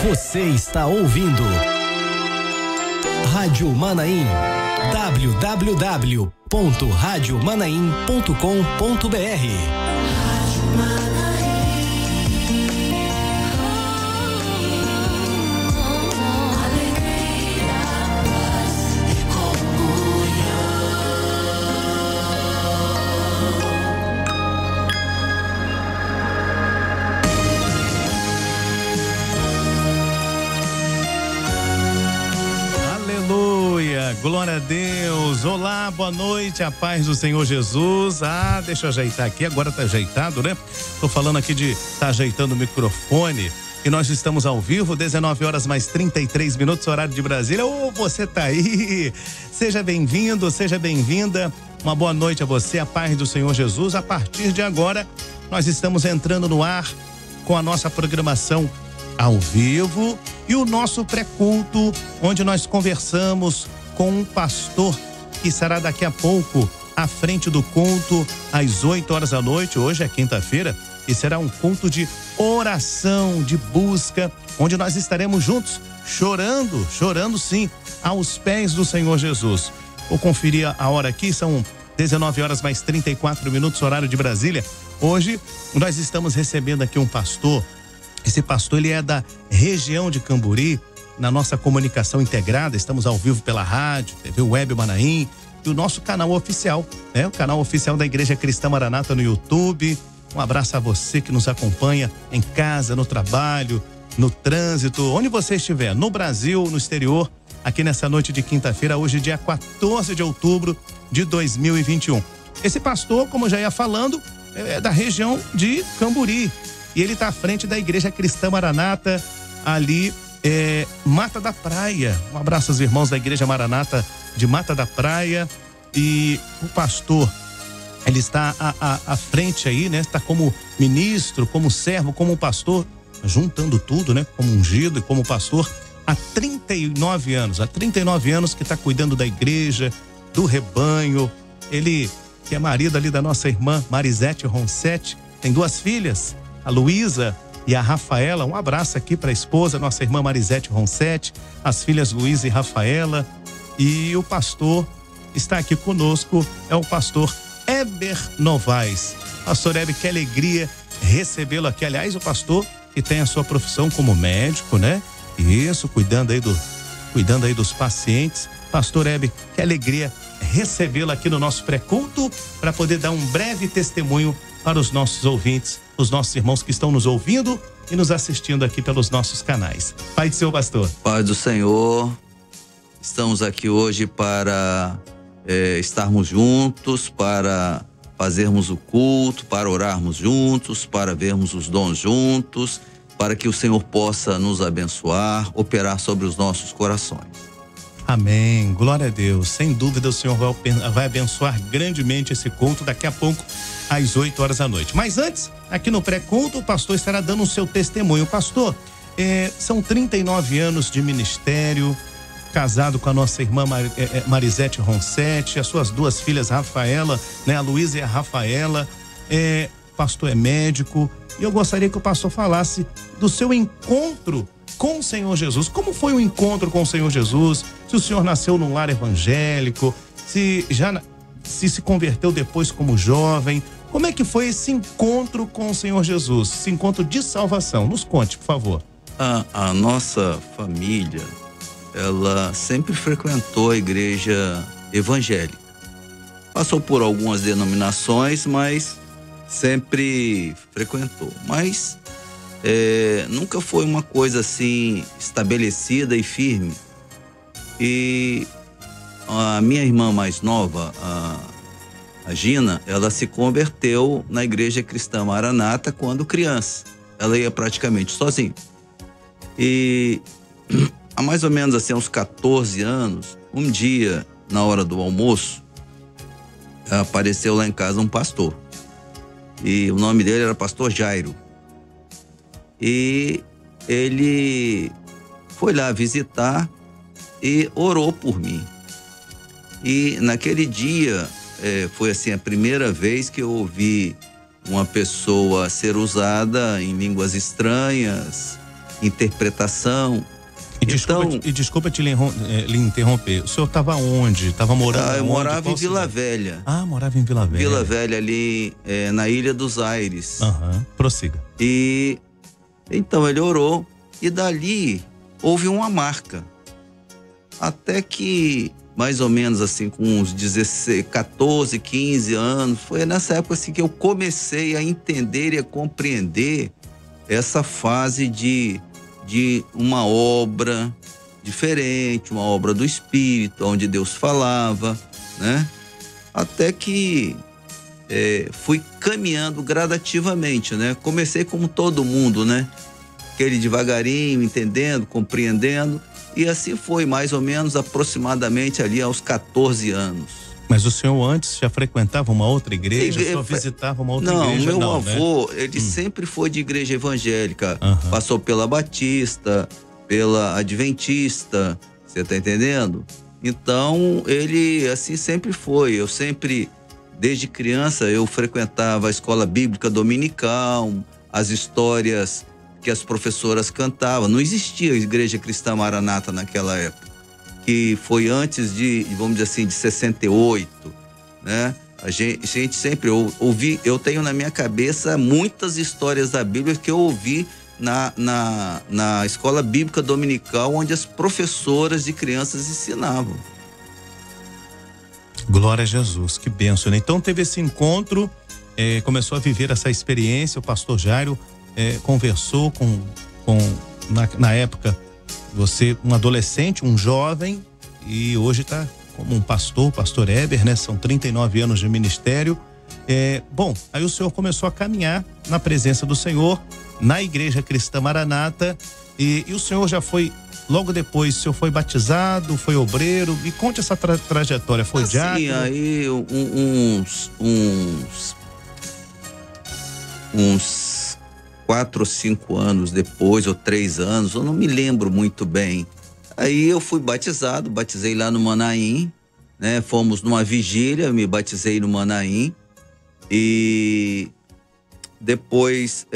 Você está ouvindo Rádio Manaim, www.radiomanaim.com.br. Glória a Deus, olá, boa noite, a paz do Senhor Jesus. Deixa eu ajeitar aqui, agora tá ajeitado, né? Tô falando aqui de tá ajeitando o microfone e nós estamos ao vivo, 19 horas mais 33 minutos, horário de Brasília. Você tá aí, seja bem-vindo, seja bem-vinda, uma boa noite a você, a paz do Senhor Jesus. A partir de agora, nós estamos entrando no ar com a nossa programação ao vivo e o nosso pré-culto, onde nós conversamos com um pastor que estará daqui a pouco à frente do culto às 8 horas da noite. Hoje é quinta-feira e será um culto de oração, de busca, onde nós estaremos juntos, chorando sim, aos pés do Senhor Jesus. Vou conferir a hora aqui, são 19 horas mais 34 minutos, horário de Brasília. Hoje nós estamos recebendo aqui um pastor. Esse pastor, ele é da região de Camburi. Na nossa comunicação integrada, estamos ao vivo pela rádio, TV Web Manaim e o nosso canal oficial, né? O canal oficial da Igreja Cristã Maranata no YouTube. Um abraço a você que nos acompanha em casa, no trabalho, no trânsito, onde você estiver, no Brasil, no exterior, aqui nessa noite de quinta-feira, hoje dia 14 de outubro de 2021. Esse pastor, como eu já ia falando, é da região de Camburi e ele está à frente da Igreja Cristã Maranata ali Mata da Praia. Um abraço aos irmãos da Igreja Maranata de Mata da Praia. E o pastor, ele está à frente aí, né? Está como ministro, como servo, como pastor, juntando tudo, né? Como ungido e como pastor há 39 anos. Há 39 anos que está cuidando da igreja, do rebanho. Ele que é marido ali da nossa irmã Marisete Roncetti, tem 2 filhas, a Luísa e a Rafaela. Um abraço aqui para a esposa, nossa irmã Marisete Roncetti, as filhas Luísa e Rafaela. E o pastor está aqui conosco, é o pastor Heber Novaes. Pastor Heber, que alegria recebê-lo aqui. Aliás, o pastor que tem a sua profissão como médico, né? Isso, cuidando aí dos pacientes. Pastor Heber, que alegria recebê-lo aqui no nosso pré-culto para poder dar um breve testemunho para os nossos ouvintes, os nossos irmãos que estão nos ouvindo e nos assistindo aqui pelos nossos canais. Pai do Senhor, pastor. Pai do Senhor, estamos aqui hoje para estarmos juntos, para fazermos o culto, para orarmos juntos, para vermos os dons juntos, para que o Senhor possa nos abençoar, operar sobre os nossos corações. Amém, glória a Deus. Sem dúvida o Senhor vai abençoar grandemente esse culto daqui a pouco às 8 horas da noite. Mas antes, aqui no pré-culto, o pastor estará dando o seu testemunho. Pastor, são 39 anos de ministério, casado com a nossa irmã Marisete Roncetti, as suas 2 filhas, Rafaela, né? A Luísa e a Rafaela. Pastor é médico e eu gostaria que o pastor falasse do seu encontro com o Senhor Jesus. Como foi o encontro com o Senhor Jesus? Se o senhor nasceu num lar evangélico, se converteu depois como jovem, como é que foi esse encontro com o Senhor Jesus, esse encontro de salvação? Nos conte, por favor. A nossa família, ela sempre frequentou a igreja evangélica. Passou por algumas denominações, mas sempre frequentou. Mas nunca foi uma coisa assim estabelecida e firme. E a minha irmã mais nova, a Gina, ela se converteu na Igreja Cristã Maranata quando criança. Ela ia praticamente sozinha. E há mais ou menos assim, uns 14 anos, um dia, na hora do almoço, apareceu lá em casa um pastor. E o nome dele era Pastor Jairo. E ele foi lá visitar e orou por mim. E naquele dia foi assim a primeira vez que eu ouvi uma pessoa ser usada em línguas estranhas, interpretação. E desculpa te lhe interromper. O senhor estava onde? Estava morando eu onde? morava em Vila Velha. Ah, morava em Vila Velha. Vila Velha, ali na Ilha dos Aires. Prossiga. E então ele orou e dali houve uma marca. Até que, mais ou menos assim, com uns 16, 14, 15 anos, foi nessa época assim que eu comecei a entender e a compreender essa fase de uma obra diferente, uma obra do Espírito, onde Deus falava, né? Até que fui caminhando gradativamente, né? Comecei como todo mundo, né? Aquele devagarinho, entendendo, compreendendo, e assim foi mais ou menos aproximadamente ali aos 14 anos. Mas o senhor antes já frequentava uma outra igreja? O senhor visitava uma outra igreja? Não, meu avô, ele sempre foi de igreja evangélica. Passou pela Batista, pela Adventista, você tá entendendo? Então, ele assim sempre foi. Eu sempre, desde criança, eu frequentava a escola bíblica dominical, as histórias que as professoras cantavam. Não existia a Igreja Cristã Maranata naquela época, que foi antes de, vamos dizer assim, de 68, né? A gente sempre ouvi, eu tenho na minha cabeça muitas histórias da Bíblia que eu ouvi na escola bíblica dominical, onde as professoras de crianças ensinavam. Glória a Jesus, que bênção, né? Então teve esse encontro, começou a viver essa experiência, o pastor Jairo conversou na época, você, um adolescente, um jovem, e hoje está como um pastor Heber, né? São 39 anos de ministério. Bom, aí o senhor começou a caminhar na presença do Senhor, na Igreja Cristã Maranata, e o senhor já foi, logo depois, o senhor foi batizado, foi obreiro, me conte essa trajetória, foi diácono? Sim, aí uns 4 ou 5 anos depois, ou 3 anos, eu não me lembro muito bem. Aí eu fui batizado, batizei lá no Manaim, né? Fomos numa vigília, me batizei no Manaim, e depois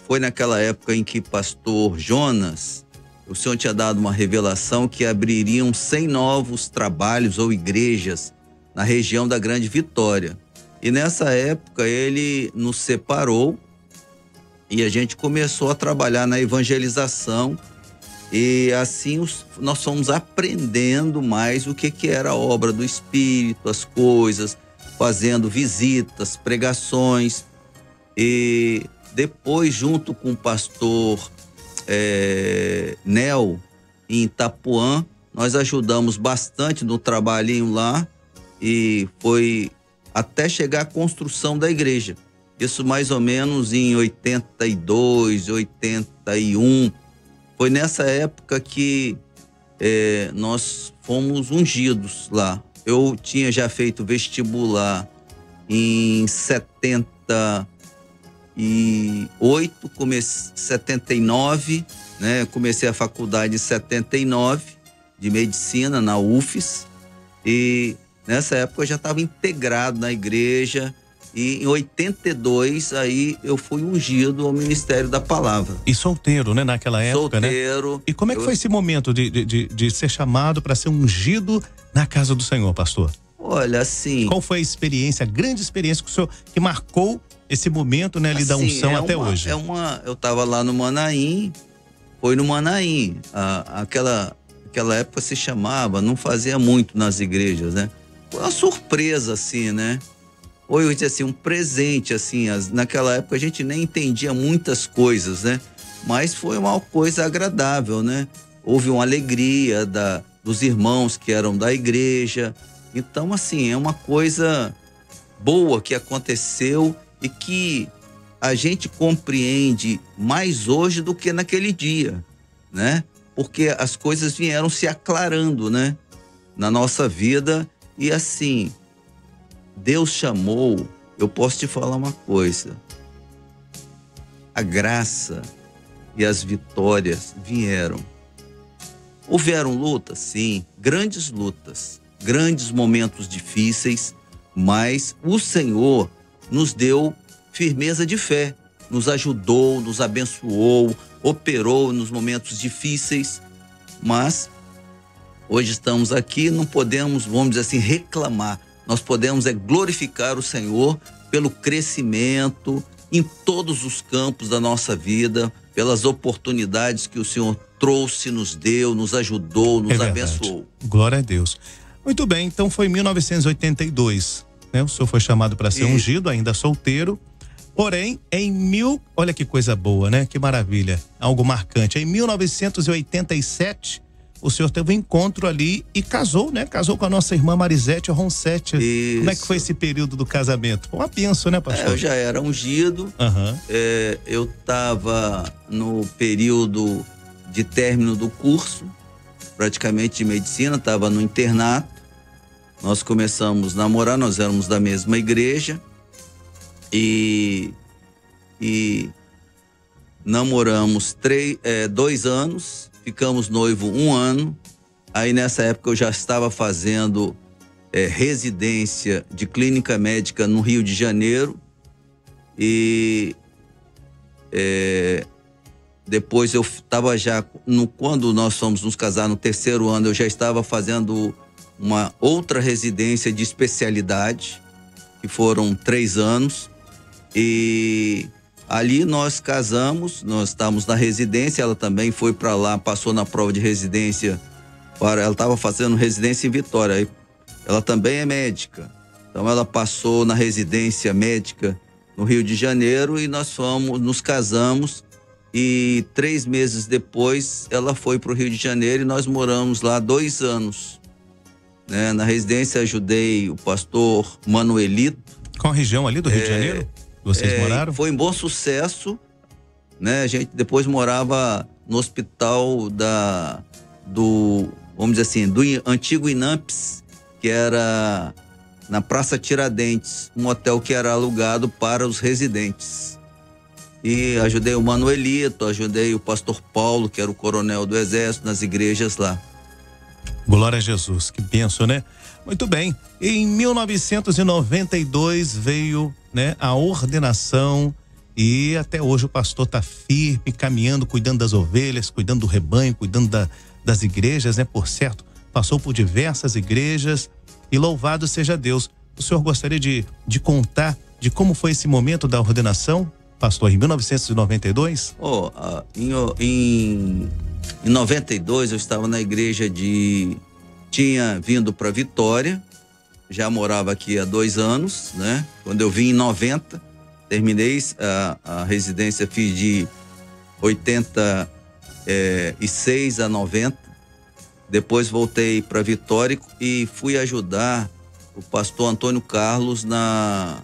foi naquela época em que pastor Jonas, o Senhor tinha dado uma revelação que abririam 100 novos trabalhos ou igrejas na região da Grande Vitória. E nessa época ele nos separou e a gente começou a trabalhar na evangelização, e assim nós fomos aprendendo mais o que era a obra do Espírito, as coisas, fazendo visitas, pregações. E depois, junto com o pastor Nel, em Itapuã, nós ajudamos bastante no trabalhinho lá, e foi até chegar à construção da igreja. Isso mais ou menos em 82, 81. Foi nessa época que nós fomos ungidos lá. Eu tinha já feito vestibular em 78, 79, né? Comecei a faculdade em 79 de medicina na UFES, e nessa época eu já estava integrado na igreja, e em 82 aí eu fui ungido ao Ministério da Palavra. E solteiro, né? Naquela época, solteiro, né? E como é que foi esse momento de ser chamado para ser ungido na casa do Senhor, pastor? Olha, assim... Qual foi a experiência, a grande experiência que o senhor, que marcou esse momento, né, ali da unção até hoje? Eu estava lá no Manaim, foi no Manaim, aquela época se chamava, não fazia muito nas igrejas, né? Foi uma surpresa, assim, né? Ou eu disse assim, um presente, assim, naquela época a gente nem entendia muitas coisas, né? Mas foi uma coisa agradável, né? Houve uma alegria dos irmãos que eram da igreja. Então, assim, é uma coisa boa que aconteceu e que a gente compreende mais hoje do que naquele dia, né? Porque as coisas vieram se aclarando, né? Na nossa vida. E assim, Deus chamou, eu posso te falar uma coisa, a graça e as vitórias vieram. Houveram lutas, sim, grandes momentos difíceis, mas o Senhor nos deu firmeza de fé. nos ajudou, nos abençoou, operou nos momentos difíceis, mas hoje estamos aqui, não podemos, vamos dizer assim, reclamar. Nós podemos glorificar o Senhor pelo crescimento em todos os campos da nossa vida, pelas oportunidades que o Senhor trouxe, nos deu, nos ajudou, nos abençoou. Glória a Deus. Muito bem, então foi em 1982, né? O senhor foi chamado para ser ungido, ainda solteiro. Porém, olha que coisa boa, né? Que maravilha, algo marcante. Em 1987, o senhor teve um encontro ali e casou, né? Casou com a nossa irmã Marisete Roncetti. Isso. Como é que foi esse período do casamento? Foi uma bênção, né, pastor? Eu já era ungido. Eu estava no período de término do curso, praticamente de medicina, estava no internato. Nós começamos a namorar, nós éramos da mesma igreja e namoramos 2 anos, ficamos noivo 1 ano. Aí nessa época eu já estava fazendo residência de clínica médica no Rio de Janeiro e depois eu estava já, quando nós fomos nos casar no 3º ano, eu já estava fazendo uma outra residência de especialidade, que foram 3 anos, e ali nós casamos, nós estávamos na residência, ela também foi para lá, passou na prova de residência, ela estava fazendo residência em Vitória, ela também é médica, então ela passou na residência médica no Rio de Janeiro e nós nos casamos. E 3 meses depois ela foi para o Rio de Janeiro e nós moramos lá 2 anos, né? Na residência ajudei o pastor Manuelito. Qual a região ali do Rio de Janeiro? Vocês moraram? Foi um bom sucesso, né? A gente depois morava no hospital vamos dizer assim, do antigo INAMPS, que era na Praça Tiradentes, um hotel que era alugado para os residentes. E ajudei o Manuelito, ajudei o pastor Paulo, que era o coronel do exército, nas igrejas lá. Glória a Jesus, que bênção, né? Muito bem, em 1992 veio, né, a ordenação e até hoje o pastor está firme, caminhando, cuidando das ovelhas, cuidando do rebanho, cuidando das igrejas, né? Por certo, passou por diversas igrejas e louvado seja Deus. O senhor gostaria de contar de como foi esse momento da ordenação? Pastor, em 1992? Em 92 eu estava na igreja tinha vindo para Vitória, já morava aqui há 2 anos, né? Quando eu vim em 90, terminei a residência, fiz de 86 a 90, depois voltei para Vitória e fui ajudar o pastor Antônio Carlos na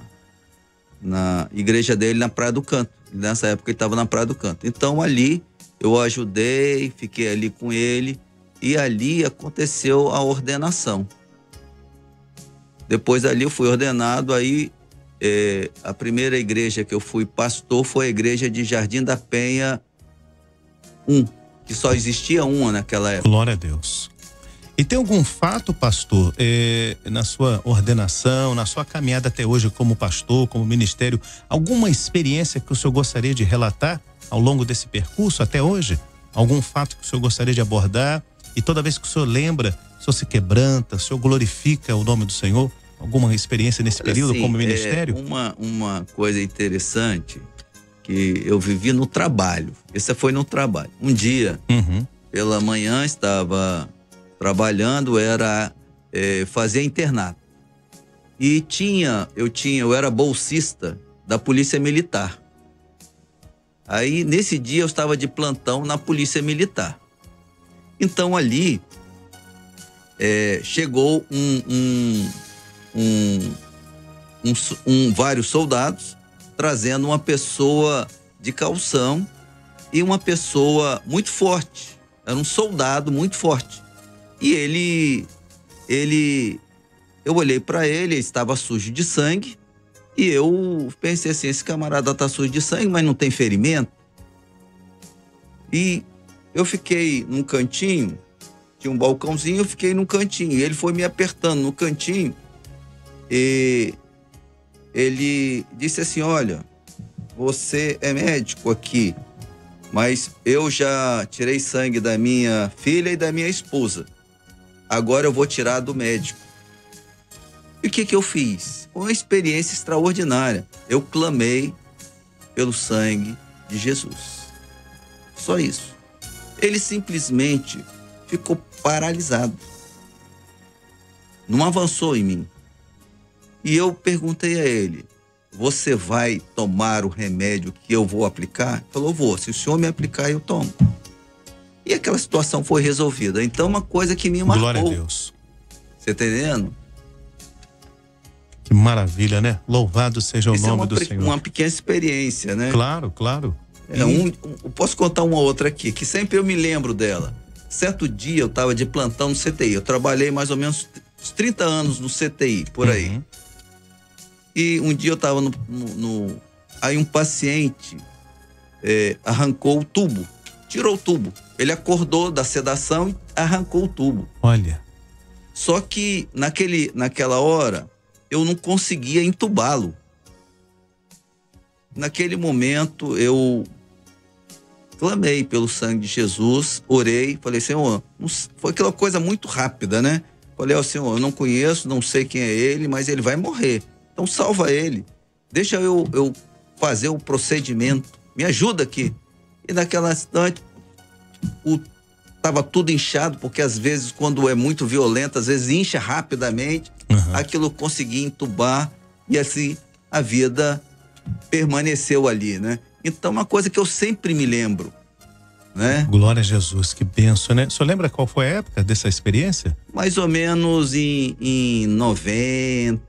igreja dele na Praia do Canto. Nessa época ele estava na Praia do Canto. Então ali eu ajudei, fiquei ali com ele e ali aconteceu a ordenação. Depois ali eu fui ordenado, aí a primeira igreja que eu fui pastor foi a igreja de Jardim da Penha 1, que só existia uma naquela época. Glória a Deus. E tem algum fato, pastor, na sua ordenação, na sua caminhada até hoje como pastor, como ministério, alguma experiência que o senhor gostaria de relatar ao longo desse percurso até hoje? Algum fato que o senhor gostaria de abordar? E toda vez que o senhor lembra, o senhor se quebranta, o senhor glorifica o nome do Senhor? Alguma experiência nesse período assim, como ministério? Uma coisa interessante que eu vivi no trabalho. Essa foi no trabalho. Um dia, pela manhã, estava trabalhando, fazia internato. E eu era bolsista da Polícia Militar. Aí, nesse dia, eu estava de plantão na Polícia Então, ali, chegou vários soldados trazendo uma pessoa de calção e uma pessoa muito forte. Era um soldado muito forte. E eu olhei para ele estava sujo de sangue, e eu pensei assim, esse camarada tá sujo de sangue, mas não tem ferimento. E eu fiquei num cantinho, tinha um balcãozinho, eu fiquei num cantinho, e ele foi me apertando no cantinho, e ele disse assim, olha, você é médico aqui, mas eu já tirei sangue da minha filha e da minha esposa. Agora eu vou tirar do médico. E o que eu fiz? Uma experiência extraordinária. Eu clamei pelo sangue de Jesus. Só isso. Ele simplesmente ficou paralisado. Não avançou em mim. E eu perguntei a ele: você vai tomar o remédio que eu vou aplicar? Ele falou: vou. Se o senhor me aplicar, eu tomo. E aquela situação foi resolvida. Então, uma coisa que me marcou. Glória a Deus. Você tá entendendo? Que maravilha, né? Louvado seja o Isso nome é do Senhor. uma pequena experiência, né? Claro, claro. Eu posso contar uma outra aqui, que sempre eu me lembro dela. Certo dia eu estava de plantão no CTI. Eu trabalhei mais ou menos uns 30 anos no CTI, por aí. E um dia eu estava aí um paciente arrancou o tubo, tirou o tubo. Ele acordou da sedação e arrancou o tubo. Olha. Só que naquela hora eu não conseguia entubá-lo. Naquele momento eu clamei pelo sangue de Jesus, orei, falei: Senhor, foi aquela coisa muito rápida, né? Falei: Senhor, eu não conheço, não sei quem é ele, mas ele vai morrer. Então salva ele. Deixa eu fazer o procedimento. Me ajuda aqui. E naquela instante, tava tudo inchado, porque às vezes, quando é muito violento, às vezes incha rapidamente. Aquilo eu consegui entubar e assim a vida permaneceu ali, né? Então, uma coisa que eu sempre me lembro, né? Glória a Jesus, que benção, né? O senhor lembra qual foi a época dessa experiência? Mais ou menos em 90,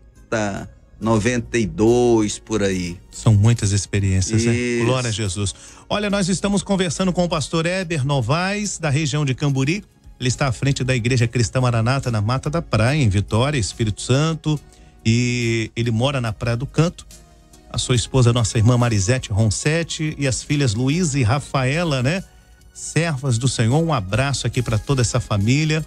92, por aí. São muitas experiências, Isso. né? Glória a Jesus. Olha, nós estamos conversando com o pastor Heber Novaes, da região de Camburi. Ele está à frente da Igreja Cristã Maranata, na Mata da Praia, em Vitória, Espírito Santo. E ele mora na Praia do Canto. A sua esposa, nossa irmã Marisete Roncetti, e as filhas Luísa e Rafaela, né? Servas do Senhor. Um abraço aqui para toda essa família.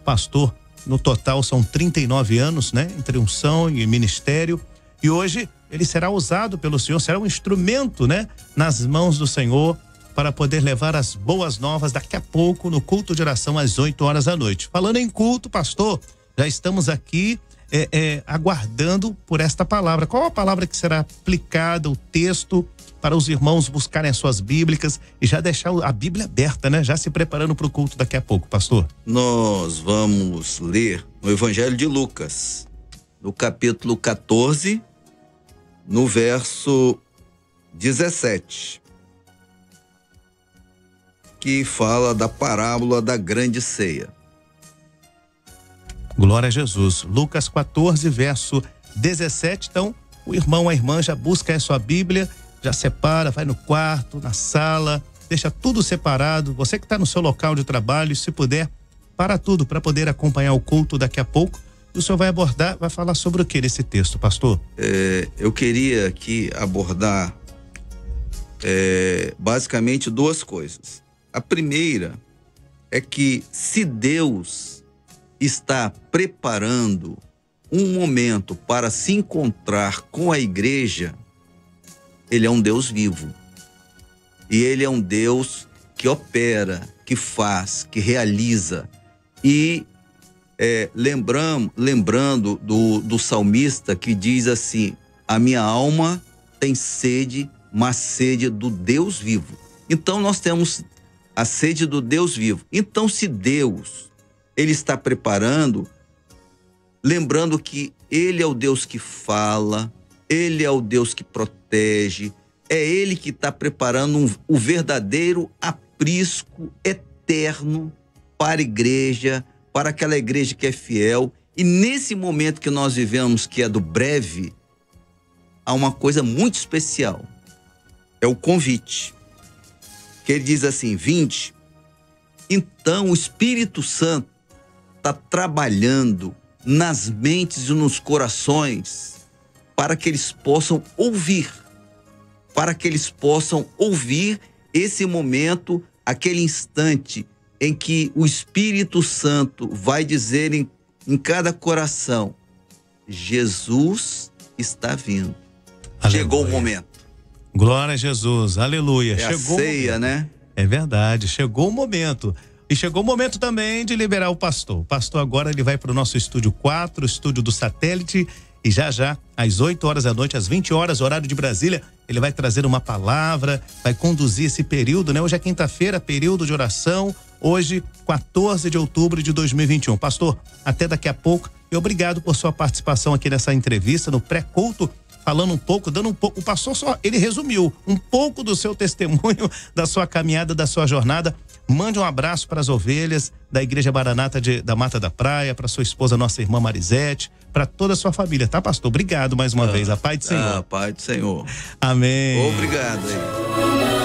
Pastor, no total são 39 anos, né? Entre unção e ministério. E hoje ele será usado pelo Senhor, será um instrumento, né? Nas mãos do Senhor, para poder levar as boas novas daqui a pouco no culto de oração às 8 horas da noite. Falando em culto, pastor, já estamos aqui aguardando por esta palavra. Qual a palavra que será aplicada, o texto, para os irmãos buscarem as suas bíblicas e já deixar a Bíblia aberta, né? Já se preparando para o culto daqui a pouco, pastor. Nós vamos ler no Evangelho de Lucas, no capítulo 14, no verso 17, que fala da parábola da grande ceia. Glória a Jesus. Lucas 14, verso 17. Então, o irmão, a irmã já busca a sua Bíblia, já separa, vai no quarto, na sala, deixa tudo separado. Você que está no seu local de trabalho, se puder, para tudo para poder acompanhar o culto daqui a pouco. E o senhor vai abordar, vai falar sobre o que nesse texto, pastor? Eu queria aqui abordar basicamente duas coisas. A primeira é que, se Deus está preparando um momento para se encontrar com a igreja, ele é um Deus vivo. E ele é um Deus que opera, que faz, que realiza. E lembrando do salmista, que diz assim: a minha alma tem sede, mas sede do Deus vivo. Então nós temos a sede do Deus vivo. Então, se Deus ele está preparando, lembrando que ele é o Deus que fala, ele é o Deus que protege, é ele que está preparando o verdadeiro aprisco eterno para a igreja, para aquela igreja que é fiel. E nesse momento que nós vivemos, que é do breve, há uma coisa muito especial, é o convite, que ele diz assim: vinde. Então o Espírito Santo está trabalhando nas mentes e nos corações para que eles possam ouvir, esse momento, aquele instante em que o Espírito Santo vai dizer em cada coração: Jesus está vindo. Aleluia. Chegou o momento. Glória a Jesus, aleluia. É a ceia, né? É verdade, chegou o momento. E chegou o momento também de liberar o pastor. O pastor agora ele vai para o nosso estúdio 4, estúdio do satélite, e já, às 8 horas da noite, às 20 horas, horário de Brasília, ele vai trazer uma palavra, vai conduzir esse período, né? Hoje é quinta-feira, período de oração, hoje, 14 de outubro de 2021. Pastor, até daqui a pouco, e obrigado por sua participação aqui nessa entrevista, no pré-culto, falando um pouco, dando um pouco, o pastor só, ele resumiu um pouco do seu testemunho, da sua caminhada, da sua jornada. Mande um abraço para as ovelhas da Igreja Maranata da Mata da Praia, para sua esposa, nossa irmã Marisete, para toda a sua família, tá, pastor? Obrigado mais uma vez, a paz do Senhor. A paz do Senhor. Amém. Obrigado aí.